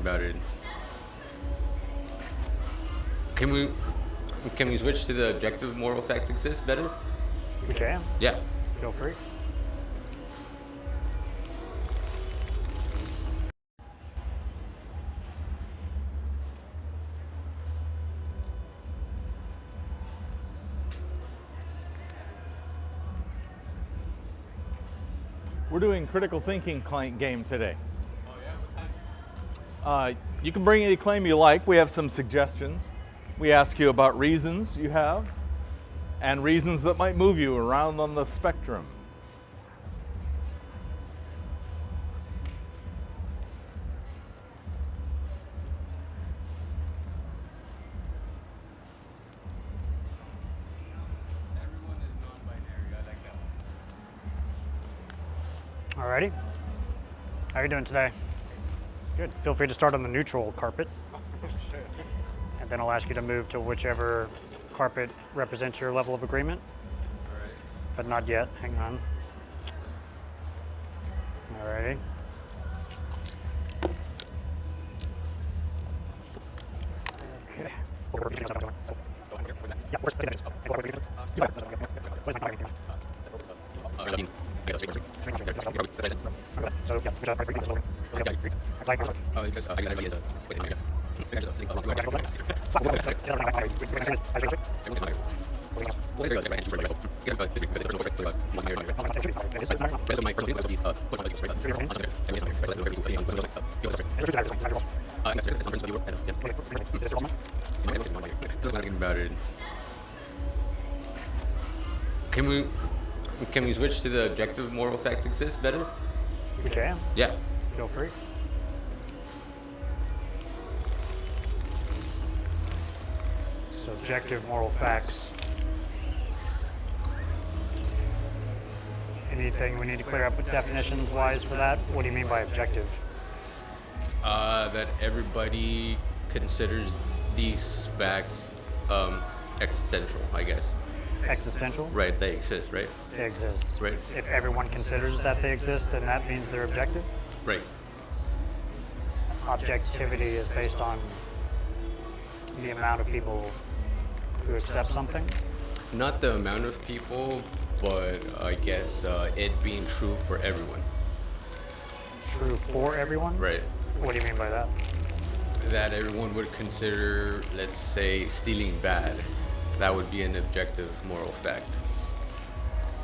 about it. Can we switch to the objective moral facts exist better? We can. Yeah. Feel free. We're doing critical thinking game today. You can bring any claim you like. We have some suggestions. We ask you about reasons you have and reasons that might move you around on the spectrum. Alrighty. How are you doing today? Good. Feel free to start on the neutral carpet. And then I'll ask you to move to whichever carpet represents your level of agreement. Alright. But not yet. Hang on. Alrighty. Okay. About it. Can we switch to the objective moral facts exist better? We can. Yeah. Feel free. So objective moral facts. Anything we need to clear up with definitions wise for that? What do you mean by objective? That everybody considers these facts existential, I guess. Existential? Right, they exist, right? They exist. Right. If everyone considers that they exist, then that means they're objective? Right. Objectivity is based on the amount of people who accept something? Not the amount of people, but I guess it being true for everyone. True for everyone? Right. What do you mean by that? That everyone would consider, let's say, stealing bad. That would be an objective moral fact.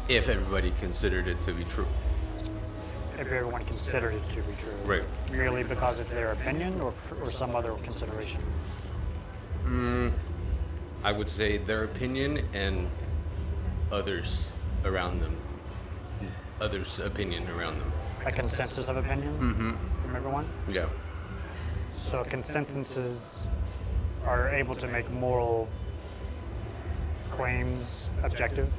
If everybody considered it to be true. If everyone considered it to be true. Right. Merely because it's their opinion or some other consideration? I would say their opinion and others around them. Others' opinion around them. A consensus of opinion from everyone? Yeah. So consensuses are able to make moral claims objective?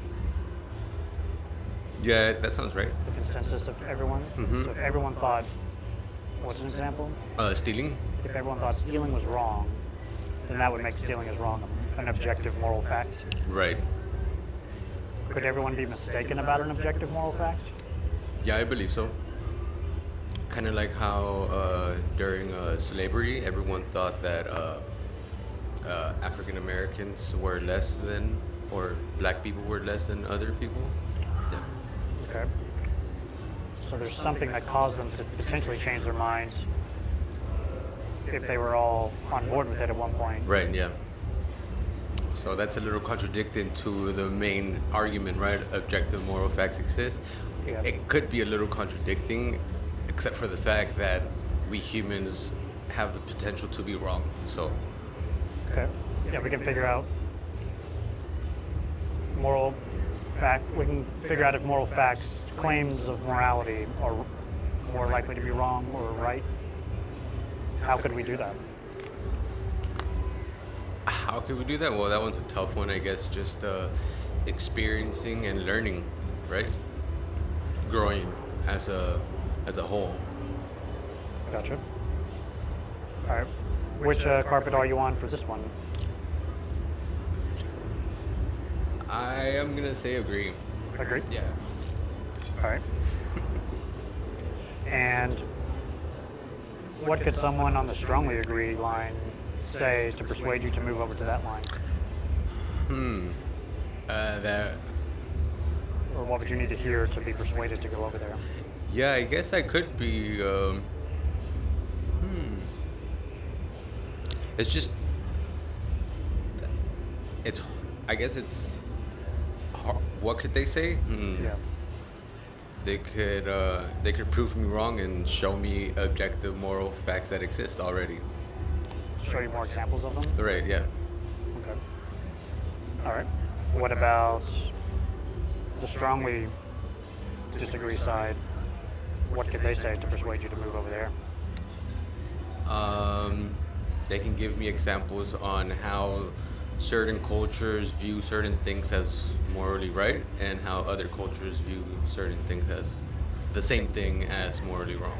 Yeah, that sounds right. The consensus of everyone? So if everyone thought, what's an example? Stealing? If everyone thought stealing was wrong, then that would make stealing as wrong an objective moral fact. Right. Could everyone be mistaken about an objective moral fact? Yeah, I believe so. Kind of like how during slavery, everyone thought that African Americans were less than, or black people were less than other people. Yeah. Okay. So there's something that caused them to potentially change their mind if they were all on board with it at one point. Right, yeah. So that's a little contradicting to the main argument, right? Objective moral facts exist. Yeah. It could be a little contradicting, except for the fact that we humans have the potential to be wrong. So, Okay. Yeah, we can figure out moral fact. We can figure out if moral facts, claims of morality, are more likely to be wrong or right. How could we do that? how could we do that? Well, that one's a tough one, I guess. Just experiencing and learning, right? Growing as a whole. Gotcha. All right. Which carpet are you on for this one? I am gonna say agree. Agree? Yeah. All right. And What could someone on the strongly agree line say to persuade you to move over to that line? That. Or what would you need to hear to be persuaded to go over there? Yeah, I guess I could be. It's just. It's. I guess it's. What could they say? Yeah. They could prove me wrong and show me objective moral facts that exist already. Show you more examples of them? Right. Yeah. Okay. All right. What about the strongly disagree side? What could they say to persuade you to move over there? They can give me examples on how certain cultures view certain things as morally right and how other cultures view certain things as the same thing as morally wrong.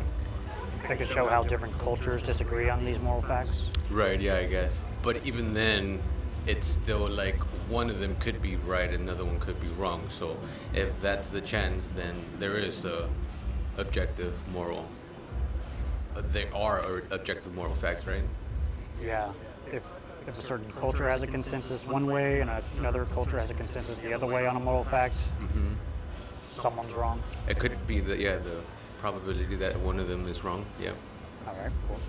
They could show how different cultures disagree on these moral facts. Right, yeah, I guess. But even then, it's still like one of them could be right, another one could be wrong. So if that's the chance, then there is a objective moral. There are objective moral facts, right? Yeah. If a certain culture has a consensus one way and another culture has a consensus the other way on a moral fact, someone's wrong. It could be the probability that one of them is wrong. Yeah. All right, cool.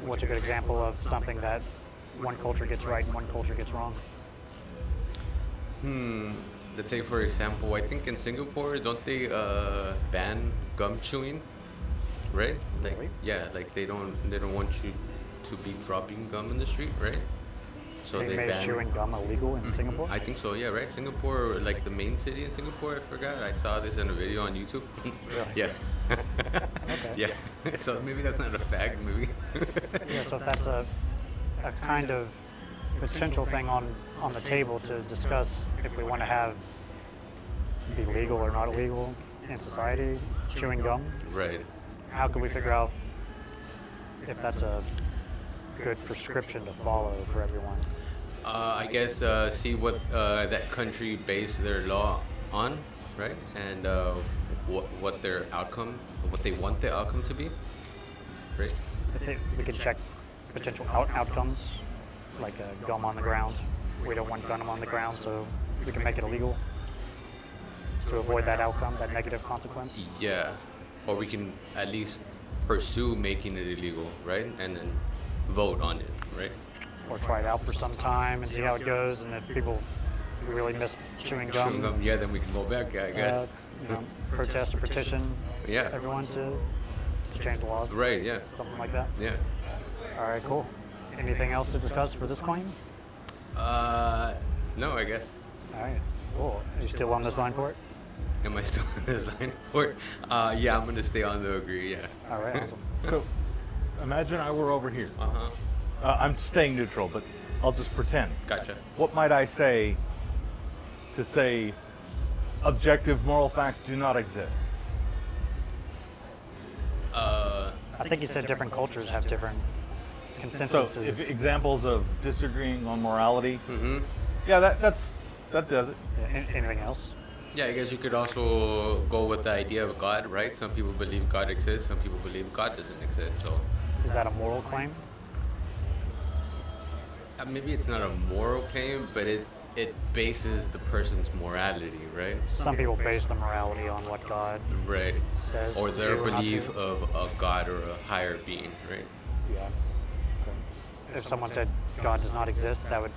What's a good example of something that one culture gets right and one culture gets wrong? Let's say, for example, I think in Singapore, don't they ban gum chewing? Right? Like, Really? yeah, like they don't want you to be dropping gum in the street, right? So They they made ban. chewing gum illegal in Singapore? I think so, yeah, right? Singapore, like the main city in Singapore, I forgot. I saw this in a video on YouTube. Yeah. Okay. Yeah. So maybe that's not a fact, maybe. Yeah, so if that's a kind of potential thing on the table to discuss if we want to have be legal or not illegal in society, chewing gum, Right. how can we figure out if that's a good prescription to follow for everyone? I guess see what that country base their law on, right? And what their outcome, what they want the outcome to be, right? I think we could check potential outcomes, like gum on the ground. We don't want gum on the ground, so we can make it illegal to avoid that outcome, that negative consequence. Yeah, or we can at least pursue making it illegal, right? And then vote on it, right? Or try it out for some time and see how it goes. And if people really miss chewing gum, Chewing gum, yeah, then we can go back, yeah, I guess. protest or petition Yeah. everyone to change the laws. Right, yeah. Something like that. Yeah. All right, cool. Anything else to discuss for this claim? No, I guess. All right, cool. Are you still on this line for it? Am I still on this line? Or, yeah, I'm gonna stay on the agree, yeah. All right, awesome. So imagine I were over here. Uh-huh. I'm staying neutral, but I'll just pretend. Gotcha. What might I say to say objective moral facts do not exist? I think you said different cultures have different So consensuses. if examples of disagreeing on morality, Mm-hmm. yeah, that does it. Yeah, anything else? Yeah, I guess you could also go with the idea of God, right? Some people believe God exists, some people believe God doesn't exist. So Is that a moral claim? maybe it's not a moral claim, but it bases the person's morality, right? Some people base the morality on what God Right. says Or to their do or not belief to. of a God or a higher being, right? Yeah. Okay. If someone said God does not exist, that would.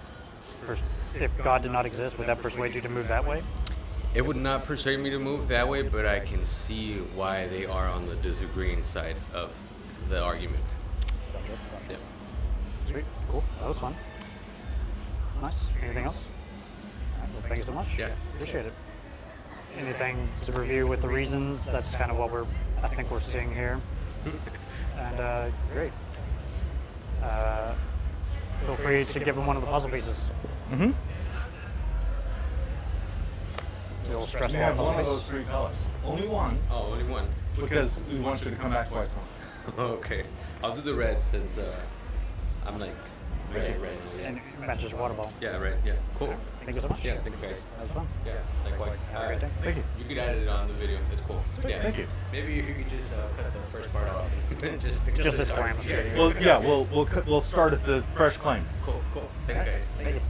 If God did not exist, would that persuade you to move that way? It would not persuade me to move that way, but I can see why they are on the disagreeing side of the argument. Gotcha. Yeah. Sweet. Cool. That was fun. Nice. Anything else? All right, well, thank you so much. Yeah. Appreciate it. Anything to review with the reasons? That's kind of what I think we're seeing here. And great. Feel free to give him one of the puzzle pieces. Mm-hmm. The little stress We ball have puzzle one of piece. those three colors. Only one, Oh, only one. because we want you to come back twice more. Okay. I'll do the red since I'm like Right. And it matches your water bottle. Yeah, right. Yeah. Cool. Thank you so much. Yeah, thanks, guys. That was fun. Yeah, likewise. Have a great day. Thank you. You could edit it on the video. It's cool. Yeah. Thank you. Maybe if you could just cut the first part off. Just this claim. Well, yeah, we'll start at the fresh claim. Cool. Thanks, guys. Thank you.